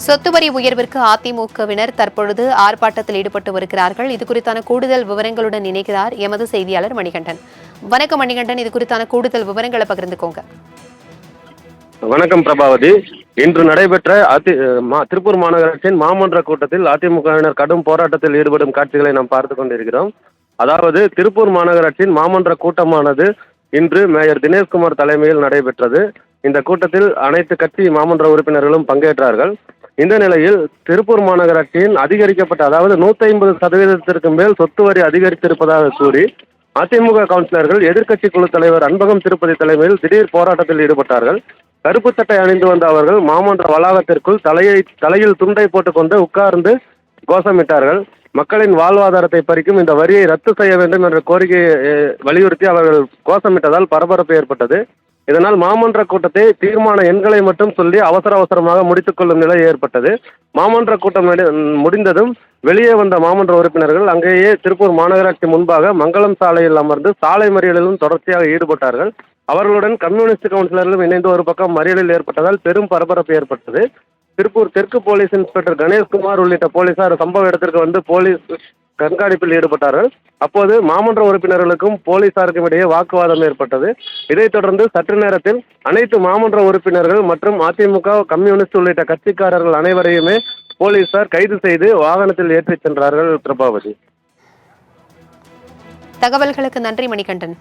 சொத்து வரி உயர்விற்கு அதிமுகவினர் தற்பொழுது ஆர்ப்பாட்டத்தில் ஈடுபட்டு வருகிறார்கள். இது குறித்தான கூடுதல் விவரங்களுடன் இணைக்கிறார் எமது செய்தியாளர் மணிகண்டன். வணக்கம் மணிகண்டன், இது குறித்தான கூடுதல் விவரங்களை பகிர்ந்துக்கோங்க. வணக்கம் பிரபாவதி. இன்று நடைபெற்ற திருப்பூர் மாநகராட்சியின் மாமன்ற கூட்டத்தில் அதிமுகவினர் கடும் போராட்டத்தில் ஈடுபடும் காட்சிகளை நாம் பார்த்து கொண்டிருக்கிறோம். அதாவது திருப்பூர் மாநகராட்சியின் மாமன்ற கூட்டமானது இன்று மேயர் தினேஷ்குமார் தலைமையில் நடைபெற்றது. இந்த கூட்டத்தில் அனைத்து கட்சி மாமன்ற உறுப்பினர்களும் பங்கேற்றார்கள். இந்த நிலையில் திருப்பூர் மாநகராட்சியின் அதிகரிக்கப்பட்ட அதாவது 150% மேல் சொத்து வரி அதிகரித்திருப்பதாக கூறி அதிமுக கவுன்சிலர்கள் எதிர்க்கட்சி குழு தலைவர் அன்பகம் திருப்பதி தலைமையில் திடீர் போராட்டத்தில் ஈடுபட்டார்கள். கருப்பு சட்டை அணிந்து வந்த அவர்கள் மாமன்ற வளாகத்திற்குள் தலையில் துண்டை போட்டுக்கொண்டு உட்கார்ந்து கோஷமிட்டார்கள். மக்களின் வாழ்வாதாரத்தை பறிக்கும் இந்த வரியை ரத்து செய்ய வேண்டும் என்ற கோரிக்கையை வலியுறுத்தி அவர்கள் கோஷமிட்டதால் பரபரப்பு ஏற்பட்டது. இதனால் மாமன்ற கூட்டத்தை தீர்மான எண்களை மட்டும் சொல்லி அவசரமாக முடித்துக் கொள்ளும் நிலை ஏற்பட்டது. மாமன்ற கூட்டம் முடிந்ததும் வெளியே வந்த மாமன்ற உறுப்பினர்கள் அங்கேயே திருப்பூர் மாநகராட்சி முன்பாக மங்களம் சாலையில் அமர்ந்து சாலை மறியலிலும் தொடர்ச்சியாக ஈடுபட்டார்கள். அவர்களுடன் கம்யூனிஸ்ட் கவுன்சிலர்களும் இணைந்து ஒரு பக்கம் மறியலில் ஏற்பட்டதால் பெரும் பரபரப்பு ஏற்பட்டது. திருப்பூர் தெற்கு போலீஸ் இன்ஸ்பெக்டர் கணேஷ்குமார் உள்ளிட்ட போலீசார் சம்பவ இடத்திற்கு வந்து போலீஸ் கண்காணிப்பில் ஈடுபட்டார்கள். அப்போது மாமன்ற உறுப்பினர்களுக்கும் போலீசாருக்கும் இடையே வாக்குவாதம் ஏற்பட்டது. இதைத் தொடர்ந்து சற்று நேரத்தில் அனைத்து மாமன்ற உறுப்பினர்கள் மற்றும் அதிமுக கம்யூனிஸ்ட் உள்ளிட்ட கட்சிக்காரர்கள் அனைவரையுமே போலீசார் கைது செய்து வாகனத்தில் ஏற்றிச் சென்றார்கள். பிரபாவதி, தகவல்களுக்கு நன்றி மணிகண்டன்.